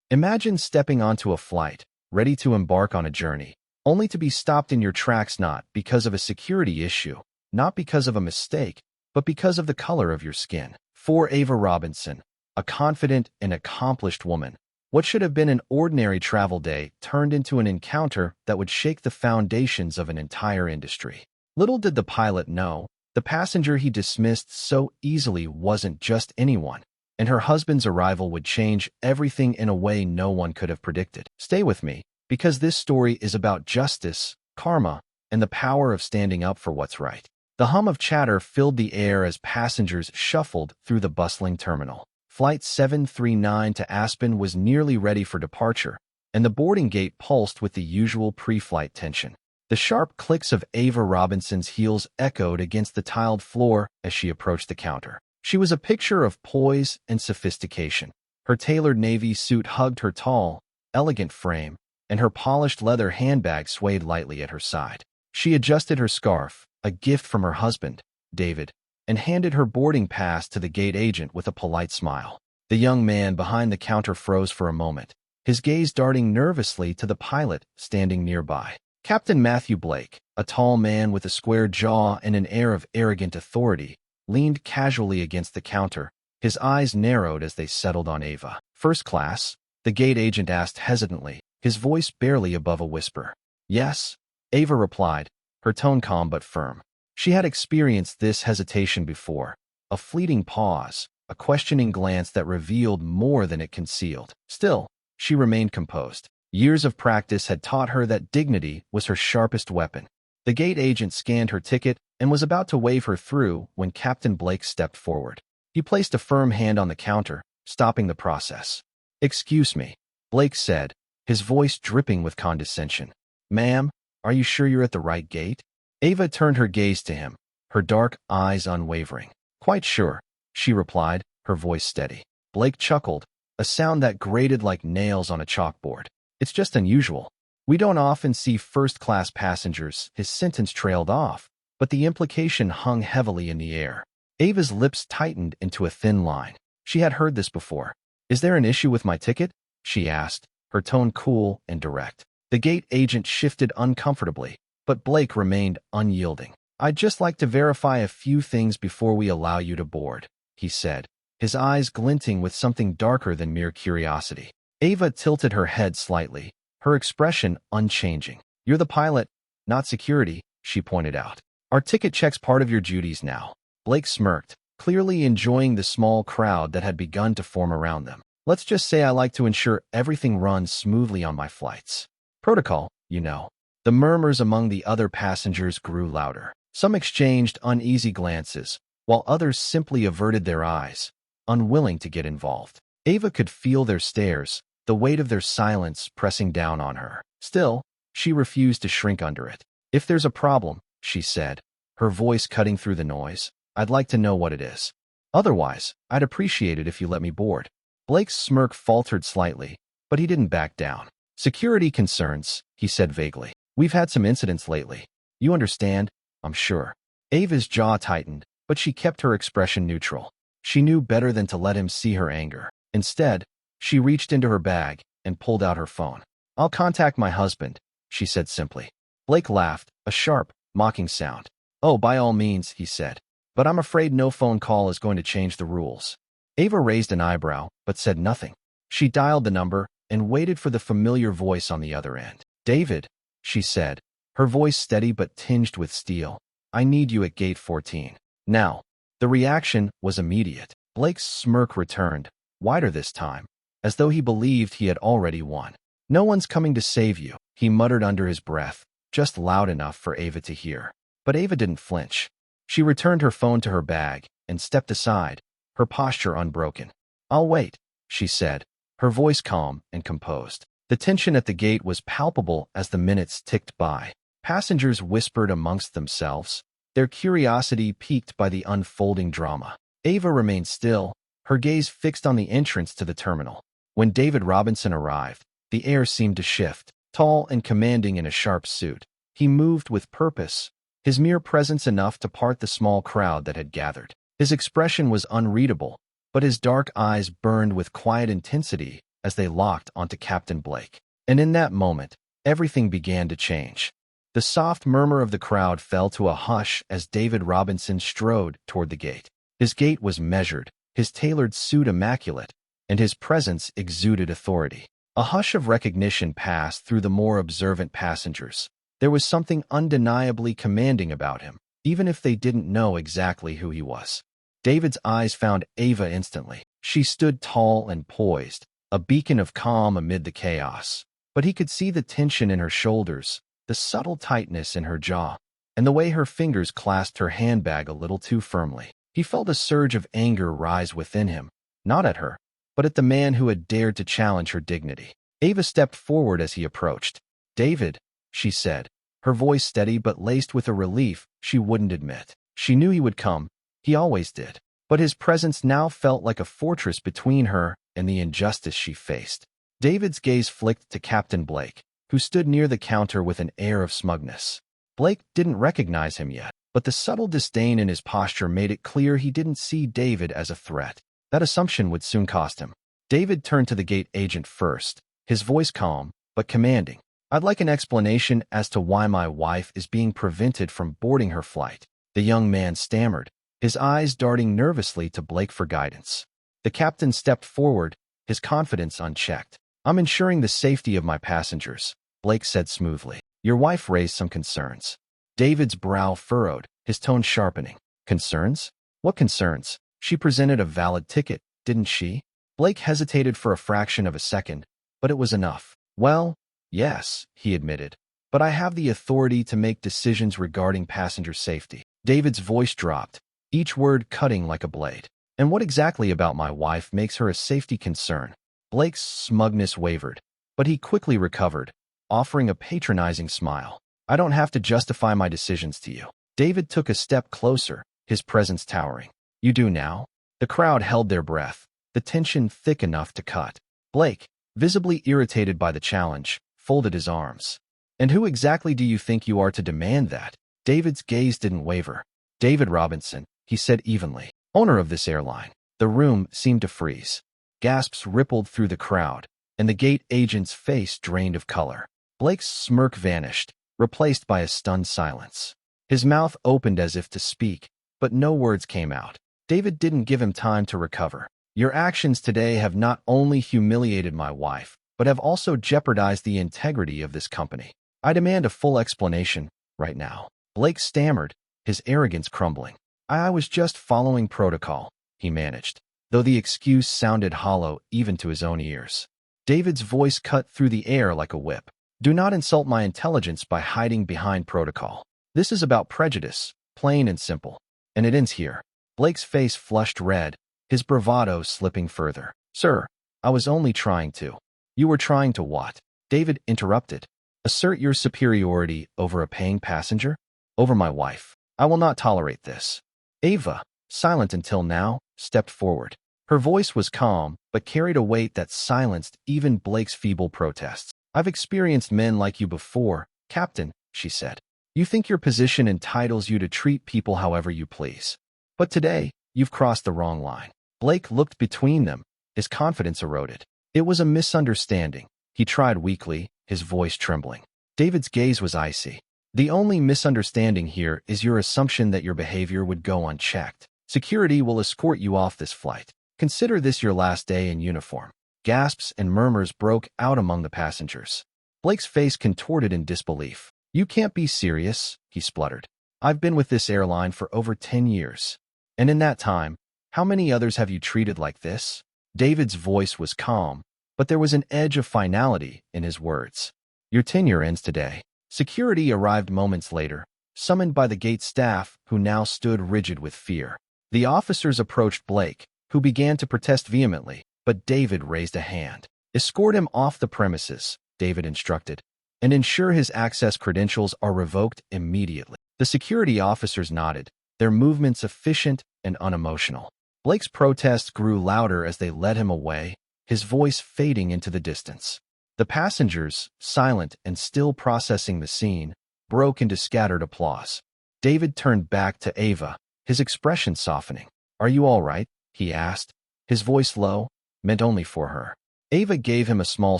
Imagine stepping onto a flight, ready to embark on a journey, only to be stopped in your tracks not because of a security issue, not because of a mistake, but because of the color of your skin. For Ava Robinson, a confident and accomplished woman, what should have been an ordinary travel day turned into an encounter that would shake the foundations of an entire industry. Little did the pilot know, the passenger he dismissed so easily wasn't just anyone, and her husband's arrival would change everything in a way no one could have predicted. Stay with me, because this story is about justice, karma, and the power of standing up for what's right. The hum of chatter filled the air as passengers shuffled through the bustling terminal. Flight 739 to Aspen was nearly ready for departure, and the boarding gate pulsed with the usual pre-flight tension. The sharp clicks of Ava Robinson's heels echoed against the tiled floor as she approached the counter. She was a picture of poise and sophistication. Her tailored navy suit hugged her tall, elegant frame, and her polished leather handbag swayed lightly at her side. She adjusted her scarf, a gift from her husband, David, and handed her boarding pass to the gate agent with a polite smile. The young man behind the counter froze for a moment, his gaze darting nervously to the pilot standing nearby. Captain Matthew Blake, a tall man with a square jaw and an air of arrogant authority, leaned casually against the counter, his eyes narrowed as they settled on Ava. "First class?" the gate agent asked hesitantly, his voice barely above a whisper. "Yes," Ava replied, her tone calm but firm. She had experienced this hesitation before, a fleeting pause, a questioning glance that revealed more than it concealed. Still, she remained composed. Years of practice had taught her that dignity was her sharpest weapon. The gate agent scanned her ticket and was about to wave her through when Captain Blake stepped forward. He placed a firm hand on the counter, stopping the process. "Excuse me," Blake said, his voice dripping with condescension. "Ma'am, are you sure you're at the right gate?" Ava turned her gaze to him, her dark eyes unwavering. "Quite sure," she replied, her voice steady. Blake chuckled, a sound that grated like nails on a chalkboard. "It's just unusual. We don't often see first-class passengers." His sentence trailed off, but the implication hung heavily in the air. Ava's lips tightened into a thin line. She had heard this before. "Is there an issue with my ticket?" she asked, her tone cool and direct. The gate agent shifted uncomfortably, but Blake remained unyielding. "I'd just like to verify a few things before we allow you to board," he said, his eyes glinting with something darker than mere curiosity. Ava tilted her head slightly, her expression unchanging. "You're the pilot, not security," she pointed out. "Our ticket checks part of your duties now." Blake smirked, clearly enjoying the small crowd that had begun to form around them. "Let's just say I like to ensure everything runs smoothly on my flights. Protocol, you know." The murmurs among the other passengers grew louder. Some exchanged uneasy glances, while others simply averted their eyes, unwilling to get involved. Ava could feel their stares, the weight of their silence pressing down on her. Still, she refused to shrink under it. "If there's a problem," she said, her voice cutting through the noise, "I'd like to know what it is. Otherwise, I'd appreciate it if you let me board." Blake's smirk faltered slightly, but he didn't back down. "Security concerns," he said vaguely. "We've had some incidents lately. You understand, I'm sure." Ava's jaw tightened, but she kept her expression neutral. She knew better than to let him see her anger. Instead, she reached into her bag and pulled out her phone. "I'll contact my husband," she said simply. Blake laughed, a sharp, mocking sound. "Oh, by all means," he said. "But I'm afraid no phone call is going to change the rules." Ava raised an eyebrow, but said nothing. She dialed the number and waited for the familiar voice on the other end. "David," she said, her voice steady but tinged with steel. "I need you at gate 14. Now." The reaction was immediate. Blake's smirk returned, wider this time, as though he believed he had already won. "No one's coming to save you," he muttered under his breath, just loud enough for Ava to hear. But Ava didn't flinch. She returned her phone to her bag and stepped aside, her posture unbroken. "I'll wait," she said, her voice calm and composed. The tension at the gate was palpable as the minutes ticked by. Passengers whispered amongst themselves, their curiosity piqued by the unfolding drama. Ava remained still, her gaze fixed on the entrance to the terminal. When David Robinson arrived, the air seemed to shift. Tall and commanding in a sharp suit, he moved with purpose, his mere presence enough to part the small crowd that had gathered. His expression was unreadable, but his dark eyes burned with quiet intensity as they locked onto Captain Blake. And in that moment, everything began to change. The soft murmur of the crowd fell to a hush as David Robinson strode toward the gate. His gait was measured, his tailored suit immaculate, and his presence exuded authority. A hush of recognition passed through the more observant passengers. There was something undeniably commanding about him, even if they didn't know exactly who he was. David's eyes found Ava instantly. She stood tall and poised, a beacon of calm amid the chaos. But he could see the tension in her shoulders, the subtle tightness in her jaw, and the way her fingers clasped her handbag a little too firmly. He felt a surge of anger rise within him, not at her, but at the man who had dared to challenge her dignity. Ava stepped forward as he approached. "David," she said, her voice steady but laced with a relief she wouldn't admit. She knew he would come. He always did. But his presence now felt like a fortress between her and the injustice she faced. David's gaze flicked to Captain Blake, who stood near the counter with an air of smugness. Blake didn't recognize him yet, but the subtle disdain in his posture made it clear he didn't see David as a threat. That assumption would soon cost him. David turned to the gate agent first, his voice calm but commanding. "I'd like an explanation as to why my wife is being prevented from boarding her flight." The young man stammered, his eyes darting nervously to Blake for guidance. The captain stepped forward, his confidence unchecked. "I'm ensuring the safety of my passengers," Blake said smoothly. "Your wife raised some concerns." David's brow furrowed, his tone sharpening. "Concerns? What concerns? She presented a valid ticket, didn't she?" Blake hesitated for a fraction of a second, but it was enough. "Well, yes," he admitted, "but I have the authority to make decisions regarding passenger safety." David's voice dropped, each word cutting like a blade. "And what exactly about my wife makes her a safety concern?" Blake's smugness wavered, but he quickly recovered, offering a patronizing smile. "I don't have to justify my decisions to you." David took a step closer, his presence towering. "You do now?" The crowd held their breath, the tension thick enough to cut. Blake, visibly irritated by the challenge, folded his arms. "And who exactly do you think you are to demand that?" David's gaze didn't waver. "David Robinson," he said evenly, "owner of this airline." The room seemed to freeze. Gasps rippled through the crowd, and the gate agent's face drained of color. Blake's smirk vanished, replaced by a stunned silence. His mouth opened as if to speak, but no words came out. David didn't give him time to recover. "Your actions today have not only humiliated my wife, but have also jeopardized the integrity of this company. I demand a full explanation, right now." Blake stammered, his arrogance crumbling. I was just following protocol," he managed, though the excuse sounded hollow even to his own ears. David's voice cut through the air like a whip. "Do not insult my intelligence by hiding behind protocol. This is about prejudice, plain and simple. And it ends here." Blake's face flushed red, his bravado slipping further. "Sir, I was only trying to." "You were trying to what?" David interrupted. "Assert your superiority over a paying passenger? Over my wife. I will not tolerate this." Ava, silent until now, stepped forward. Her voice was calm, but carried a weight that silenced even Blake's feeble protests. "I've experienced men like you before, Captain," she said. "You think your position entitles you to treat people however you please. But today, you've crossed the wrong line." Blake looked between them, his confidence eroded. "It was a misunderstanding," he tried weakly, his voice trembling. David's gaze was icy. "The only misunderstanding here is your assumption that your behavior would go unchecked. Security will escort you off this flight. Consider this your last day in uniform." Gasps and murmurs broke out among the passengers. Blake's face contorted in disbelief. "You can't be serious," he spluttered. "I've been with this airline for over 10 years. And in that time, how many others have you treated like this?" David's voice was calm, but there was an edge of finality in his words. "Your tenure ends today." Security arrived moments later, summoned by the gate staff, who now stood rigid with fear. The officers approached Blake, who began to protest vehemently, but David raised a hand. "Escort him off the premises," David instructed, "and ensure his access credentials are revoked immediately." The security officers nodded, their movements efficient and unemotional. Blake's protests grew louder as they led him away, his voice fading into the distance. The passengers, silent and still processing the scene, broke into scattered applause. David turned back to Ava, his expression softening. "Are you all right?" he asked, his voice low, meant only for her. Ava gave him a small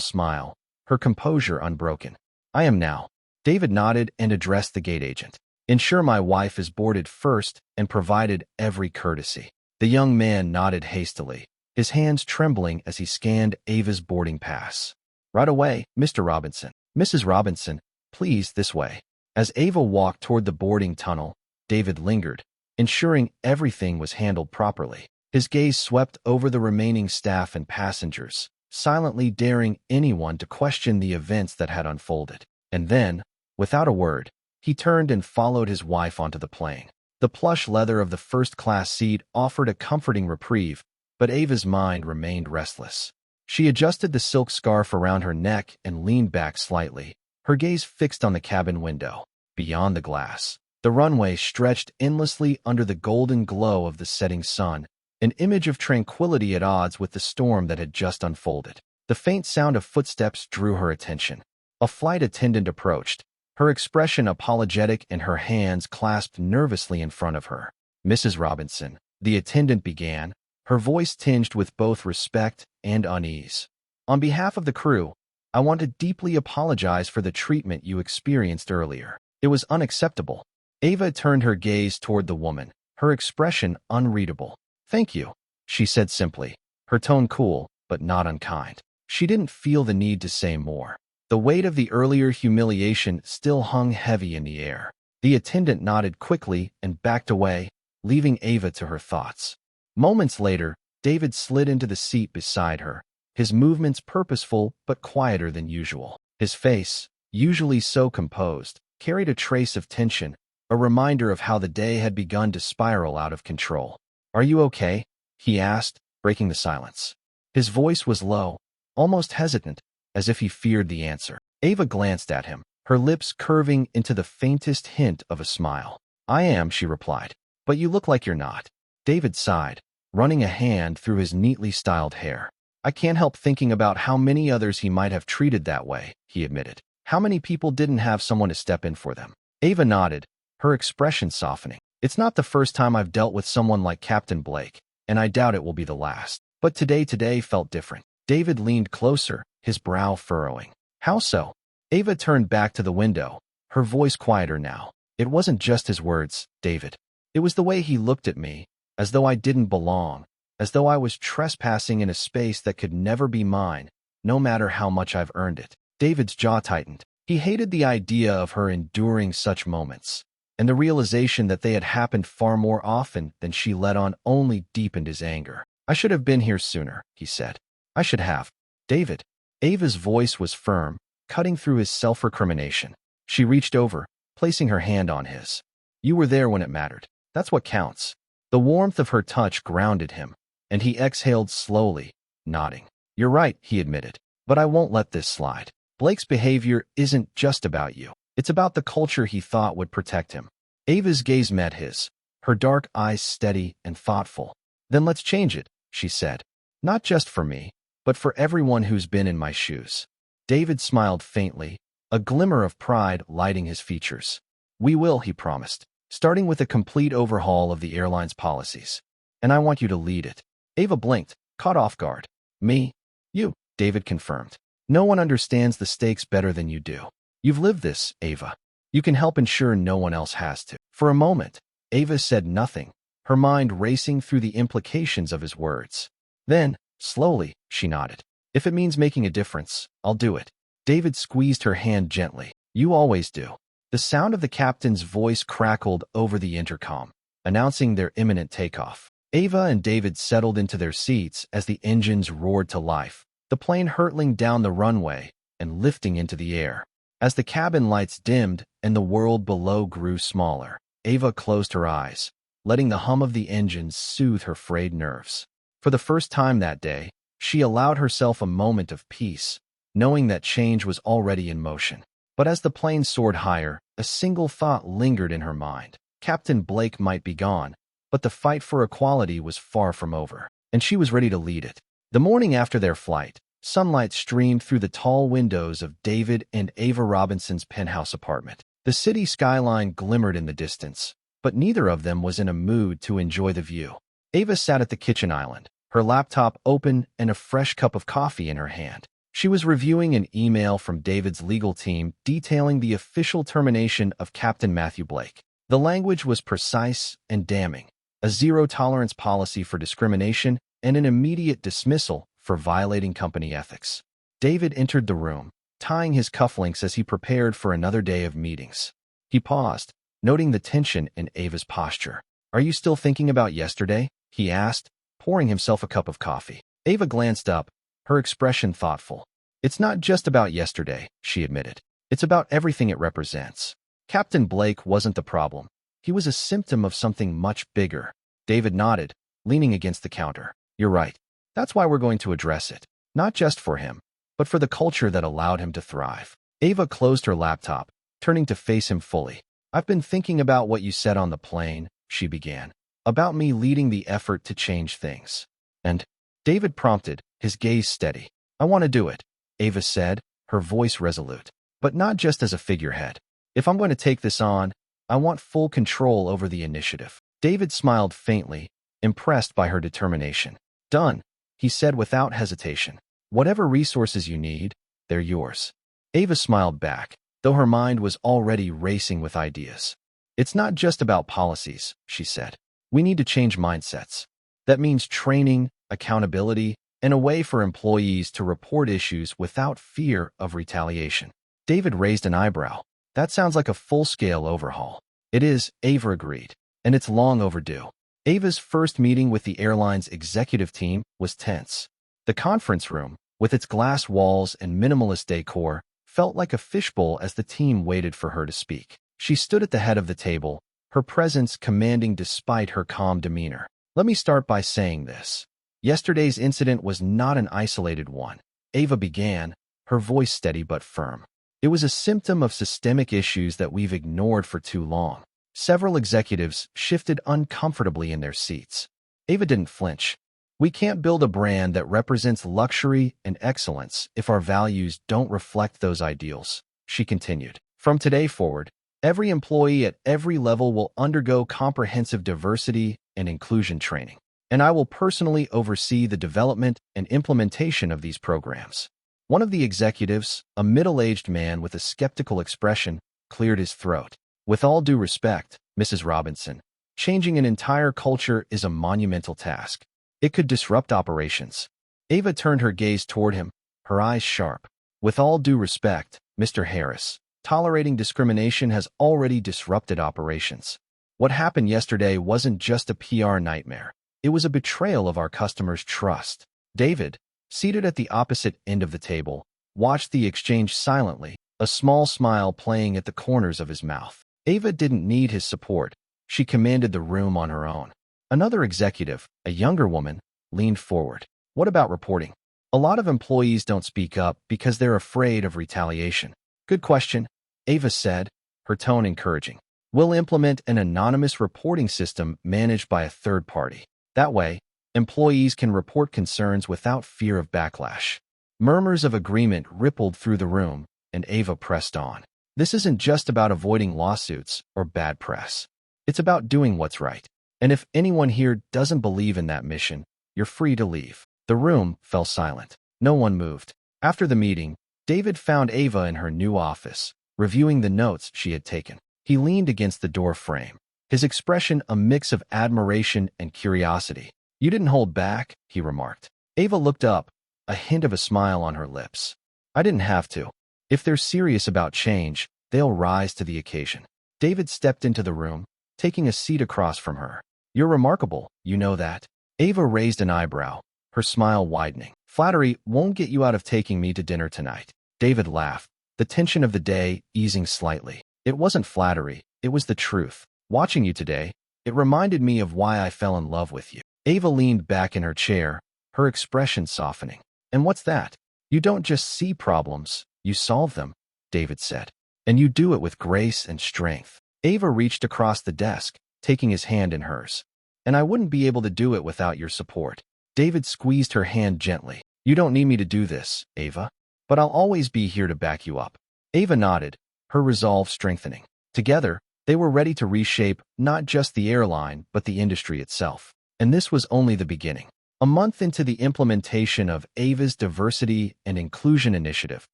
smile, her composure unbroken. I am now. David nodded and addressed the gate agent. Ensure my wife is boarded first and provided every courtesy. The young man nodded hastily, his hands trembling as he scanned Ava's boarding pass. Right away, Mr. Robinson. Mrs. Robinson, please, this way. As Ava walked toward the boarding tunnel, David lingered, ensuring everything was handled properly. His gaze swept over the remaining staff and passengers, silently daring anyone to question the events that had unfolded. And then, without a word, he turned and followed his wife onto the plane. The plush leather of the first-class seat offered a comforting reprieve, but Ava's mind remained restless. She adjusted the silk scarf around her neck and leaned back slightly, her gaze fixed on the cabin window. Beyond the glass, the runway stretched endlessly under the golden glow of the setting sun, an image of tranquility at odds with the storm that had just unfolded. The faint sound of footsteps drew her attention. A flight attendant approached, her expression apologetic and her hands clasped nervously in front of her. Mrs. Robinson, the attendant began, her voice tinged with both respect and unease. On behalf of the crew, I want to deeply apologize for the treatment you experienced earlier. It was unacceptable. Ava turned her gaze toward the woman, her expression unreadable. Thank you, she said simply, her tone cool, but not unkind. She didn't feel the need to say more. The weight of the earlier humiliation still hung heavy in the air. The attendant nodded quickly and backed away, leaving Ava to her thoughts. Moments later, David slid into the seat beside her, his movements purposeful but quieter than usual. His face, usually so composed, carried a trace of tension, a reminder of how the day had begun to spiral out of control. Are you okay? He asked, breaking the silence. His voice was low, almost hesitant, as if he feared the answer. Ava glanced at him, her lips curving into the faintest hint of a smile. I am, she replied. But you look like you're not. David sighed, running a hand through his neatly styled hair. I can't help thinking about how many others he might have treated that way, he admitted. How many people didn't have someone to step in for them? Ava nodded, her expression softening. It's not the first time I've dealt with someone like Captain Blake, and I doubt it will be the last. But today felt different. David leaned closer, his brow furrowing. How so? Ava turned back to the window, her voice quieter now. It wasn't just his words, David. It was the way he looked at me, as though I didn't belong, as though I was trespassing in a space that could never be mine, no matter how much I've earned it. David's jaw tightened. He hated the idea of her enduring such moments, and the realization that they had happened far more often than she let on only deepened his anger. I should have been here sooner, he said. I should have. David. Ava's voice was firm, cutting through his self-recrimination. She reached over, placing her hand on his. You were there when it mattered. That's what counts. The warmth of her touch grounded him, and he exhaled slowly, nodding. You're right, he admitted, but I won't let this slide. Blake's behavior isn't just about you. It's about the culture he thought would protect him. Ava's gaze met his, her dark eyes steady and thoughtful. Then let's change it, she said. Not just for me, but for everyone who's been in my shoes. David smiled faintly, a glimmer of pride lighting his features. We will, he promised, starting with a complete overhaul of the airline's policies. And I want you to lead it. Ava blinked, caught off guard. Me? You, David confirmed. No one understands the stakes better than you do. You've lived this, Ava. You can help ensure no one else has to. For a moment, Ava said nothing, her mind racing through the implications of his words. Then, slowly, she nodded. If it means making a difference, I'll do it. David squeezed her hand gently. You always do. The sound of the captain's voice crackled over the intercom, announcing their imminent takeoff. Ava and David settled into their seats as the engines roared to life, the plane hurtling down the runway and lifting into the air. As the cabin lights dimmed and the world below grew smaller, Ava closed her eyes, letting the hum of the engines soothe her frayed nerves. For the first time that day, she allowed herself a moment of peace, knowing that change was already in motion. But as the plane soared higher, a single thought lingered in her mind. Captain Blake might be gone, but the fight for equality was far from over, and she was ready to lead it. The morning after their flight, sunlight streamed through the tall windows of David and Ava Robinson's penthouse apartment. The city skyline glimmered in the distance, but neither of them was in a mood to enjoy the view. Ava sat at the kitchen island, her laptop open and a fresh cup of coffee in her hand. She was reviewing an email from David's legal team detailing the official termination of Captain Matthew Blake. The language was precise and damning, a zero-tolerance policy for discrimination and an immediate dismissal for violating company ethics. David entered the room, tying his cufflinks as he prepared for another day of meetings. He paused, noting the tension in Ava's posture. "Are you still thinking about yesterday?" he asked, pouring himself a cup of coffee. Ava glanced up, her expression thoughtful. "It's not just about yesterday," she admitted. "It's about everything it represents." Captain Blake wasn't the problem. He was a symptom of something much bigger. David nodded, leaning against the counter. "You're right. That's why we're going to address it. Not just for him, but for the culture that allowed him to thrive." Ava closed her laptop, turning to face him fully. "I've been thinking about what you said on the plane," she began. "About me leading the effort to change things." "And?" David prompted, his gaze steady. "I want to do it," Ava said, her voice resolute. "But not just as a figurehead. If I'm going to take this on, I want full control over the initiative." David smiled faintly, impressed by her determination. "Done," he said without hesitation. "Whatever resources you need, they're yours." Ava smiled back, though her mind was already racing with ideas. "It's not just about policies," she said. "We need to change mindsets. That means training, accountability, and a way for employees to report issues without fear of retaliation." David raised an eyebrow. "That sounds like a full-scale overhaul." "It is," Ava agreed, "and it's long overdue." Ava's first meeting with the airline's executive team was tense. The conference room, with its glass walls and minimalist decor, felt like a fishbowl as the team waited for her to speak. She stood at the head of the table, her presence commanding despite her calm demeanor. "Let me start by saying this. Yesterday's incident was not an isolated one," Ava began, her voice steady but firm. "It was a symptom of systemic issues that we've ignored for too long." Several executives shifted uncomfortably in their seats. Ava didn't flinch. "We can't build a brand that represents luxury and excellence if our values don't reflect those ideals," she continued. "From today forward, every employee at every level will undergo comprehensive diversity and inclusion training, and I will personally oversee the development and implementation of these programs." One of the executives, a middle-aged man with a skeptical expression, cleared his throat. "With all due respect, Mrs. Robinson, changing an entire culture is a monumental task. It could disrupt operations." Ava turned her gaze toward him, her eyes sharp. "With all due respect, Mr. Harris, tolerating discrimination has already disrupted operations. What happened yesterday wasn't just a PR nightmare. It was a betrayal of our customers' trust." David, seated at the opposite end of the table, watched the exchange silently, a small smile playing at the corners of his mouth. Ava didn't need his support. She commanded the room on her own. Another executive, a younger woman, leaned forward. "What about reporting? A lot of employees don't speak up because they're afraid of retaliation." "Good question," Ava said, her tone encouraging. "We'll implement an anonymous reporting system managed by a third party. That way, employees can report concerns without fear of backlash." Murmurs of agreement rippled through the room, and Ava pressed on. "This isn't just about avoiding lawsuits or bad press. It's about doing what's right. And if anyone here doesn't believe in that mission, you're free to leave." The room fell silent. No one moved. After the meeting, David found Ava in her new office, reviewing the notes she had taken. He leaned against the door frame, his expression a mix of admiration and curiosity. "You didn't hold back," he remarked. Ava looked up, a hint of a smile on her lips. "I didn't have to. If they're serious about change, they'll rise to the occasion." David stepped into the room, taking a seat across from her. "You're remarkable, you know that." Ava raised an eyebrow, her smile widening. "Flattery won't get you out of taking me to dinner tonight." David laughed, the tension of the day easing slightly. "It wasn't flattery, it was the truth. Watching you today, it reminded me of why I fell in love with you." Ava leaned back in her chair, her expression softening. "And what's that?" "You don't just see problems, you solve them," David said. "And you do it with grace and strength." Ava reached across the desk, taking his hand in hers. "And I wouldn't be able to do it without your support." David squeezed her hand gently. "You don't need me to do this, Ava, but I'll always be here to back you up." Ava nodded, her resolve strengthening. Together, they were ready to reshape not just the airline, but the industry itself. And this was only the beginning. A month into the implementation of Ava's Diversity and Inclusion Initiative,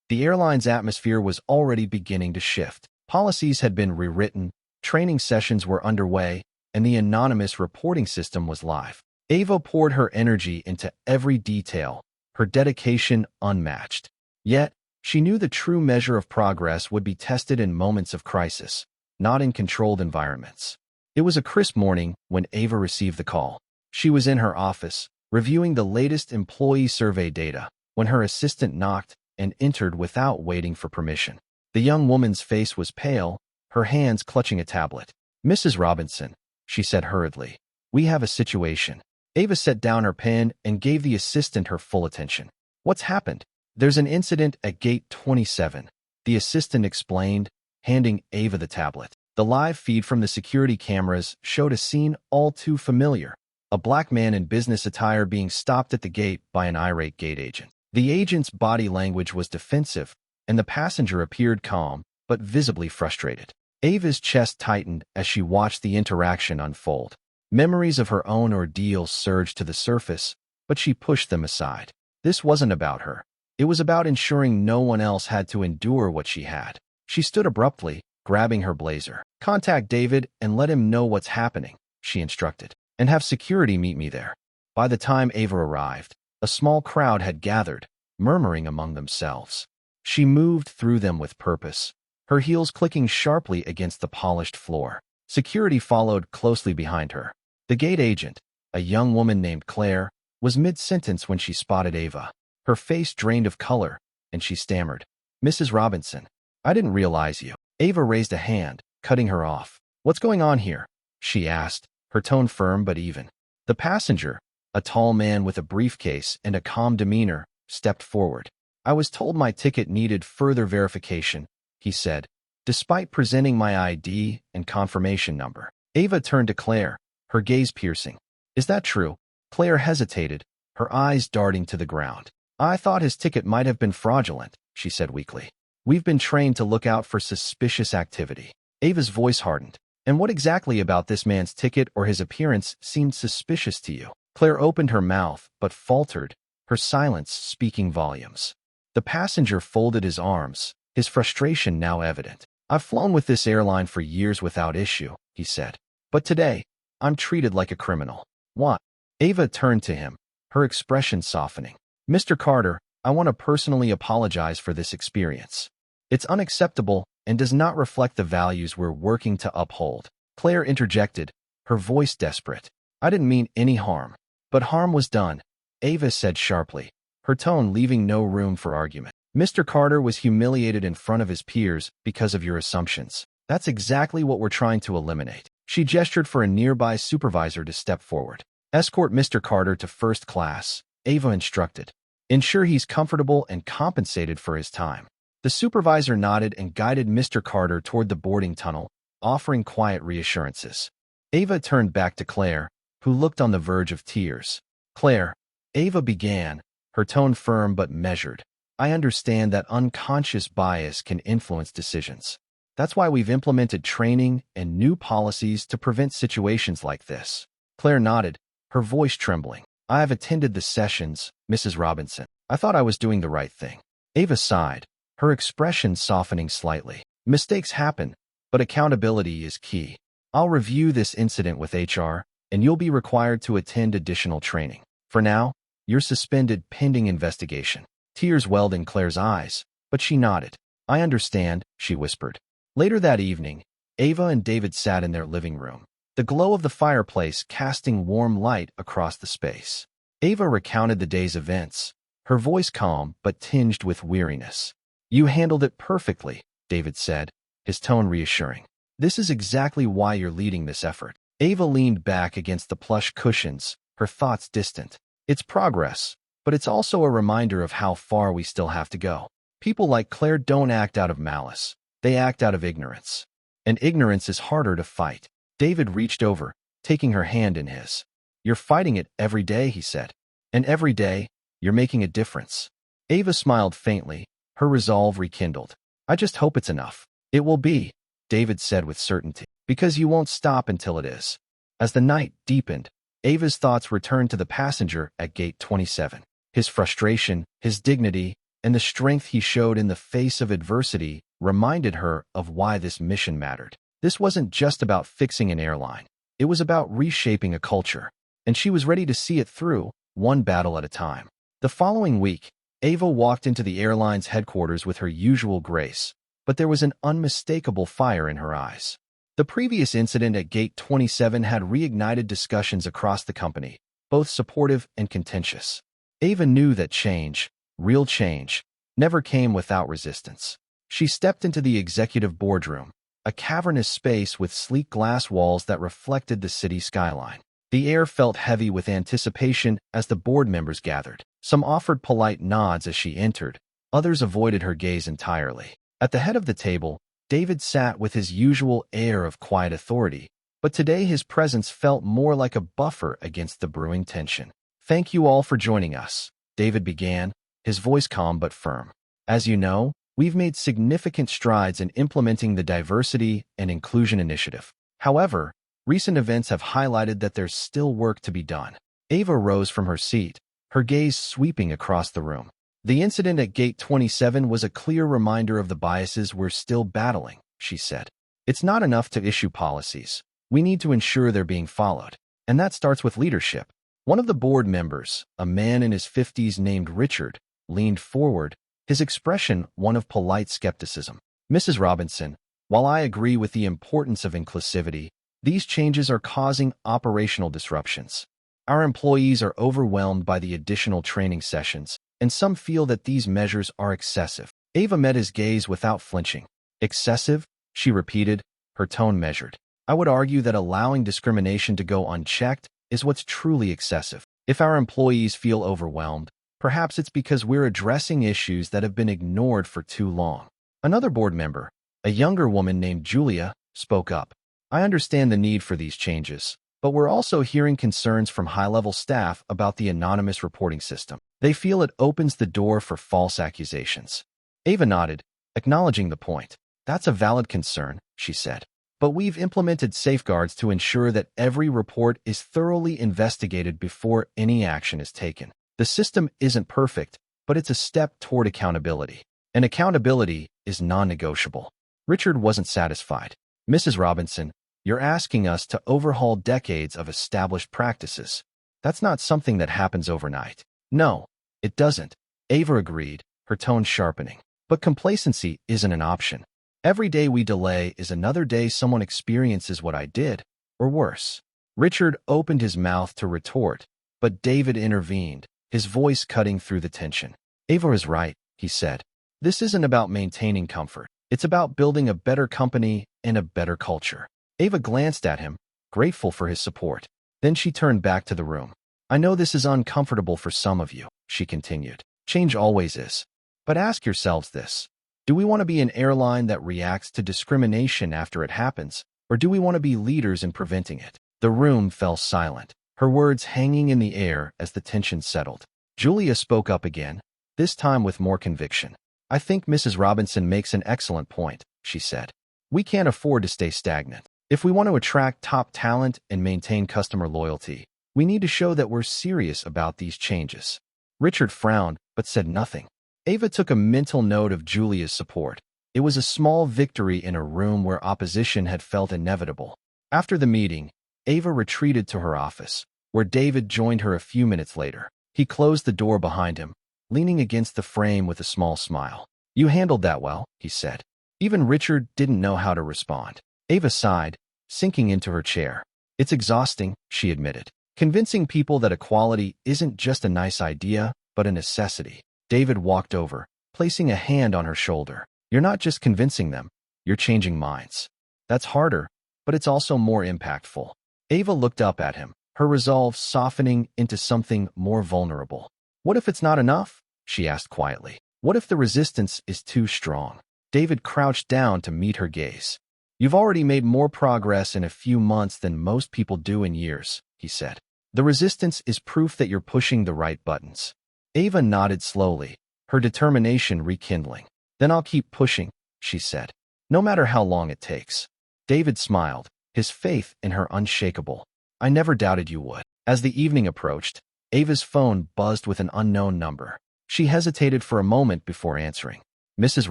the airline's atmosphere was already beginning to shift. Policies had been rewritten, training sessions were underway, and the anonymous reporting system was live. Ava poured her energy into every detail, her dedication unmatched. Yet, she knew the true measure of progress would be tested in moments of crisis, not in controlled environments. It was a crisp morning when Ava received the call. She was in her office, reviewing the latest employee survey data, when her assistant knocked and entered without waiting for permission. The young woman's face was pale, her hands clutching a tablet. "Mrs. Robinson," she said hurriedly, "we have a situation." Ava set down her pen and gave the assistant her full attention. "What's happened?" "There's an incident at Gate 27, the assistant explained, handing Ava the tablet. The live feed from the security cameras showed a scene all too familiar. A black man in business attire being stopped at the gate by an irate gate agent. The agent's body language was defensive, and the passenger appeared calm, but visibly frustrated. Ava's chest tightened as she watched the interaction unfold. Memories of her own ordeal surged to the surface, but she pushed them aside. This wasn't about her. It was about ensuring no one else had to endure what she had. She stood abruptly, grabbing her blazer. "Contact David and let him know what's happening," she instructed, "and have security meet me there." By the time Ava arrived, a small crowd had gathered, murmuring among themselves. She moved through them with purpose, her heels clicking sharply against the polished floor. Security followed closely behind her. The gate agent, a young woman named Claire, was mid-sentence when she spotted Ava. Her face drained of color, and she stammered, "Mrs. Robinson, I didn't realize you." Ava raised a hand, cutting her off. "What's going on here?" she asked, her tone firm but even. The passenger, a tall man with a briefcase and a calm demeanor, stepped forward. "I was told my ticket needed further verification," he said, despite presenting my ID and confirmation number. Ava turned to Claire, her gaze piercing. "Is that true?" Claire hesitated, her eyes darting to the ground. "I thought his ticket might have been fraudulent," she said weakly. "We've been trained to look out for suspicious activity." Ava's voice hardened. "And what exactly about this man's ticket or his appearance seemed suspicious to you?" Claire opened her mouth, but faltered, her silence speaking volumes. The passenger folded his arms, his frustration now evident. "I've flown with this airline for years without issue," he said. "But today, I'm treated like a criminal." "What?" Ava turned to him, her expression softening. "Mr. Carter, I want to personally apologize for this experience. It's unacceptable and does not reflect the values we're working to uphold." Claire interjected, her voice desperate. "I didn't mean any harm." "But harm was done," Ava said sharply, her tone leaving no room for argument. "Mr. Carter was humiliated in front of his peers because of your assumptions. That's exactly what we're trying to eliminate." She gestured for a nearby supervisor to step forward. "Escort Mr. Carter to first class," Ava instructed. "Ensure he's comfortable and compensated for his time." The supervisor nodded and guided Mr. Carter toward the boarding tunnel, offering quiet reassurances. Ava turned back to Claire, who looked on the verge of tears. "Claire," Ava began, her tone firm but measured, "I understand that unconscious bias can influence decisions. That's why we've implemented training and new policies to prevent situations like this." Claire nodded, her voice trembling. "I have attended the sessions, Mrs. Robinson. I thought I was doing the right thing." Ava sighed, her expression softening slightly. "Mistakes happen, but accountability is key. I'll review this incident with HR, and you'll be required to attend additional training. For now, you're suspended pending investigation." Tears welled in Claire's eyes, but she nodded. "I understand," she whispered. Later that evening, Ava and David sat in their living room, the glow of the fireplace casting warm light across the space. Ava recounted the day's events, her voice calm but tinged with weariness. "You handled it perfectly," David said, his tone reassuring. "This is exactly why you're leading this effort." Ava leaned back against the plush cushions, her thoughts distant. "It's progress, but it's also a reminder of how far we still have to go. People like Claire don't act out of malice. They act out of ignorance. And ignorance is harder to fight." David reached over, taking her hand in his. "You're fighting it every day," he said. "And every day, you're making a difference." Ava smiled faintly, her resolve rekindled. "I just hope it's enough." "It will be," David said with certainty, "because you won't stop until it is." As the night deepened, Ava's thoughts returned to the passenger at gate 27. His frustration, his dignity, and the strength he showed in the face of adversity reminded her of why this mission mattered. This wasn't just about fixing an airline. It was about reshaping a culture, and she was ready to see it through, one battle at a time. The following week, Ava walked into the airline's headquarters with her usual grace, but there was an unmistakable fire in her eyes. The previous incident at Gate 27 had reignited discussions across the company, both supportive and contentious. Ava knew that change, real change, never came without resistance. She stepped into the executive boardroom, a cavernous space with sleek glass walls that reflected the city skyline. The air felt heavy with anticipation as the board members gathered. Some offered polite nods as she entered, others avoided her gaze entirely. At the head of the table, David sat with his usual air of quiet authority, but today his presence felt more like a buffer against the brewing tension. "Thank you all for joining us," David began, his voice calm but firm. "As you know, we've made significant strides in implementing the Diversity and Inclusion Initiative. However, recent events have highlighted that there's still work to be done." Ava rose from her seat, her gaze sweeping across the room. "The incident at Gate 27 was a clear reminder of the biases we're still battling," she said. "It's not enough to issue policies. We need to ensure they're being followed. And that starts with leadership." One of the board members, a man in his 50s named Richard, leaned forward, his expression one of polite skepticism. "Mrs. Robinson, while I agree with the importance of inclusivity, these changes are causing operational disruptions. Our employees are overwhelmed by the additional training sessions, and some feel that these measures are excessive." Ava met his gaze without flinching. "Excessive?" she repeated, her tone measured. "I would argue that allowing discrimination to go unchecked is what's truly excessive. If our employees feel overwhelmed, perhaps it's because we're addressing issues that have been ignored for too long." Another board member, a younger woman named Julia, spoke up. "I understand the need for these changes, but we're also hearing concerns from high-level staff about the anonymous reporting system. They feel it opens the door for false accusations." Ava nodded, acknowledging the point. "That's a valid concern," she said. "But we've implemented safeguards to ensure that every report is thoroughly investigated before any action is taken. The system isn't perfect, but it's a step toward accountability. And accountability is non-negotiable." Richard wasn't satisfied. "Mrs. Robinson, you're asking us to overhaul decades of established practices. That's not something that happens overnight." "No, it doesn't," Ava agreed, her tone sharpening. "But complacency isn't an option. Every day we delay is another day someone experiences what I did, or worse." Richard opened his mouth to retort, but David intervened, his voice cutting through the tension. "Ava is right," he said. "This isn't about maintaining comfort. It's about building a better company and a better culture." Ava glanced at him, grateful for his support. Then she turned back to the room. "I know this is uncomfortable for some of you," she continued. "Change always is. But ask yourselves this. Do we want to be an airline that reacts to discrimination after it happens, or do we want to be leaders in preventing it?" The room fell silent, her words hanging in the air as the tension settled. Julia spoke up again, this time with more conviction. "I think Mrs. Robinson makes an excellent point," she said. "We can't afford to stay stagnant. If we want to attract top talent and maintain customer loyalty, we need to show that we're serious about these changes." Richard frowned, but said nothing. Ava took a mental note of Julia's support. It was a small victory in a room where opposition had felt inevitable. After the meeting, Ava retreated to her office, where David joined her a few minutes later. He closed the door behind him, leaning against the frame with a small smile. "You handled that well," he said. Even Richard didn't know how to respond. Ava sighed, sinking into her chair. "It's exhausting," she admitted. "Convincing people that equality isn't just a nice idea, but a necessity." David walked over, placing a hand on her shoulder. "You're not just convincing them, you're changing minds. That's harder, but it's also more impactful." Ava looked up at him, her resolve softening into something more vulnerable. "What if it's not enough?" she asked quietly. "What if the resistance is too strong?" David crouched down to meet her gaze. "You've already made more progress in a few months than most people do in years," he said. "The resistance is proof that you're pushing the right buttons." Ava nodded slowly, her determination rekindling. "Then I'll keep pushing," she said, "no matter how long it takes." David smiled, his faith in her unshakable. "I never doubted you would." As the evening approached, Ava's phone buzzed with an unknown number. She hesitated for a moment before answering. "Mrs.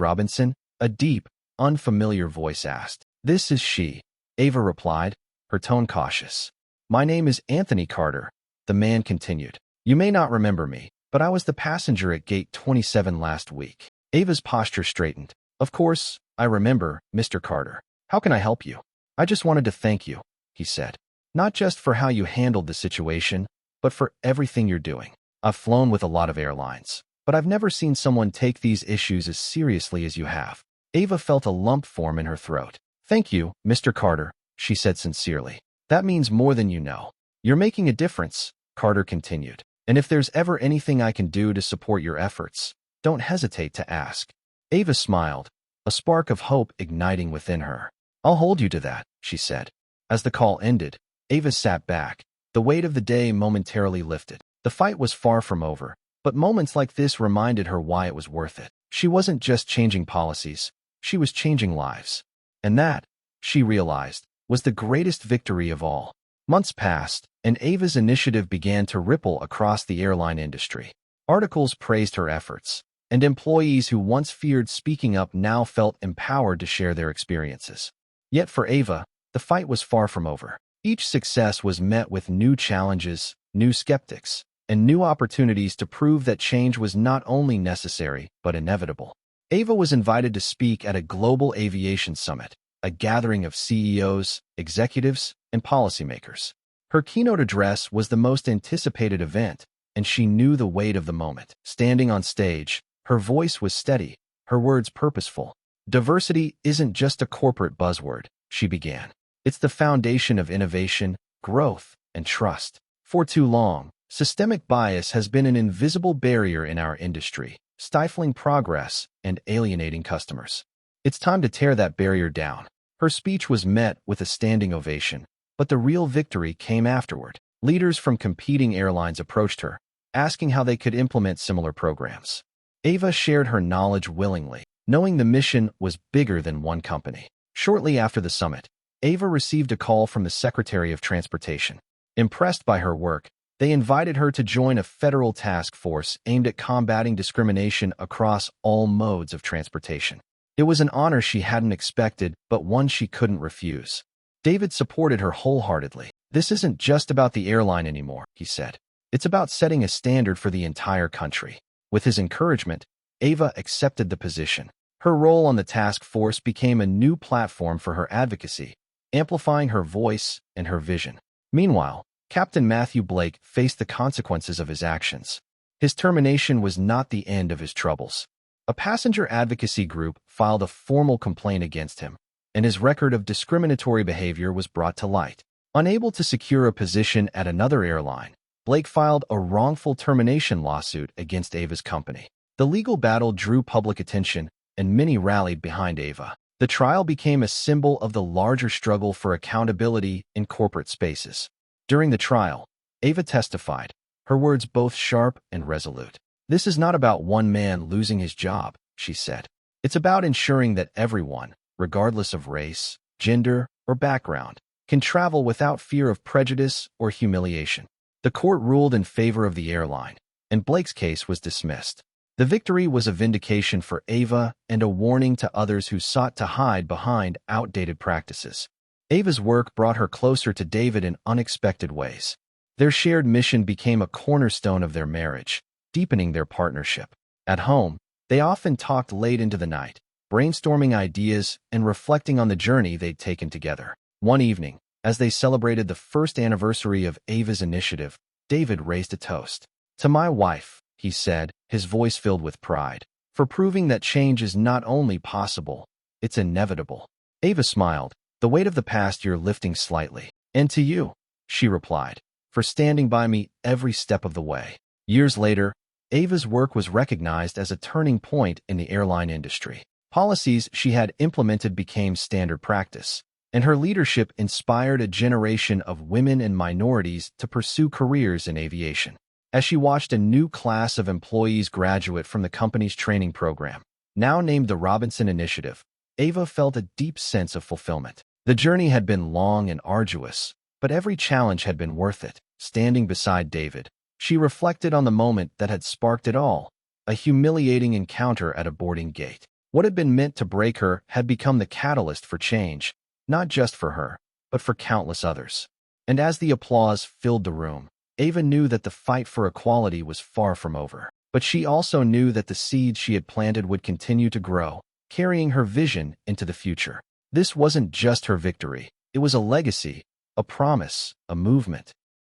Robinson?" a deep, unfamiliar voice asked. "This is she," Ava replied, her tone cautious. "My name is Anthony Carter," the man continued. "You may not remember me, but I was the passenger at gate 27 last week." Ava's posture straightened. "Of course, I remember, Mr. Carter. How can I help you?" "I just wanted to thank you," he said. "Not just for how you handled the situation, but for everything you're doing. I've flown with a lot of airlines, but I've never seen someone take these issues as seriously as you have." Ava felt a lump form in her throat. "Thank you, Mr. Carter," she said sincerely. "That means more than you know." "You're making a difference," Carter continued. "And if there's ever anything I can do to support your efforts, don't hesitate to ask." Ava smiled, a spark of hope igniting within her. "I'll hold you to that," she said. As the call ended, Ava sat back. The weight of the day momentarily lifted. The fight was far from over, but moments like this reminded her why it was worth it. She wasn't just changing policies, she was changing lives. And that, she realized, was the greatest victory of all. Months passed, and Ava's initiative began to ripple across the airline industry. Articles praised her efforts, and employees who once feared speaking up now felt empowered to share their experiences. Yet for Ava, the fight was far from over. Each success was met with new challenges, new skeptics, and new opportunities to prove that change was not only necessary, but inevitable. Ava was invited to speak at a global aviation summit, a gathering of CEOs, executives, and policymakers. Her keynote address was the most anticipated event, and she knew the weight of the moment. Standing on stage, her voice was steady, her words purposeful. "Diversity isn't just a corporate buzzword," she began. "It's the foundation of innovation, growth, and trust. For too long, systemic bias has been an invisible barrier in our industry, stifling progress and alienating customers. It's time to tear that barrier down." Her speech was met with a standing ovation, but the real victory came afterward. Leaders from competing airlines approached her, asking how they could implement similar programs. Ava shared her knowledge willingly, knowing the mission was bigger than one company. Shortly after the summit, Ava received a call from the Secretary of Transportation. Impressed by her work, they invited her to join a federal task force aimed at combating discrimination across all modes of transportation. It was an honor she hadn't expected, but one she couldn't refuse. David supported her wholeheartedly. "This isn't just about the airline anymore," he said. "It's about setting a standard for the entire country." With his encouragement, Ava accepted the position. Her role on the task force became a new platform for her advocacy, amplifying her voice and her vision. Meanwhile, Captain Matthew Blake faced the consequences of his actions. His termination was not the end of his troubles. A passenger advocacy group filed a formal complaint against him, and his record of discriminatory behavior was brought to light. Unable to secure a position at another airline, Blake filed a wrongful termination lawsuit against Ava's company. The legal battle drew public attention, and many rallied behind Ava. The trial became a symbol of the larger struggle for accountability in corporate spaces. During the trial, Ava testified, her words both sharp and resolute. "This is not about one man losing his job," she said. "It's about ensuring that everyone, regardless of race, gender, or background, can travel without fear of prejudice or humiliation." The court ruled in favor of the airline, and Blake's case was dismissed. The victory was a vindication for Ava and a warning to others who sought to hide behind outdated practices. Ava's work brought her closer to David in unexpected ways. Their shared mission became a cornerstone of their marriage, deepening their partnership. At home, they often talked late into the night, brainstorming ideas and reflecting on the journey they'd taken together. One evening, as they celebrated the first anniversary of Ava's initiative, David raised a toast. "To my wife," he said, his voice filled with pride, "for proving that change is not only possible, it's inevitable." Ava smiled, the weight of the past year lifting slightly. "And to you," she replied, "for standing by me every step of the way." Years later, Ava's work was recognized as a turning point in the airline industry. Policies she had implemented became standard practice, and her leadership inspired a generation of women and minorities to pursue careers in aviation. As she watched a new class of employees graduate from the company's training program, now named the Robinson Initiative, Ava felt a deep sense of fulfillment. The journey had been long and arduous, but every challenge had been worth it. standing beside David. She reflected on the moment that had sparked it all, a humiliating encounter at a boarding gate. What had been meant to break her had become the catalyst for change, not just for her, but for countless others. And as the applause filled the room, Ava knew that the fight for equality was far from over. But she also knew that the seed she had planted would continue to grow, carrying her vision into the future. This wasn't just her victory. It was a legacy, a promise, a movement.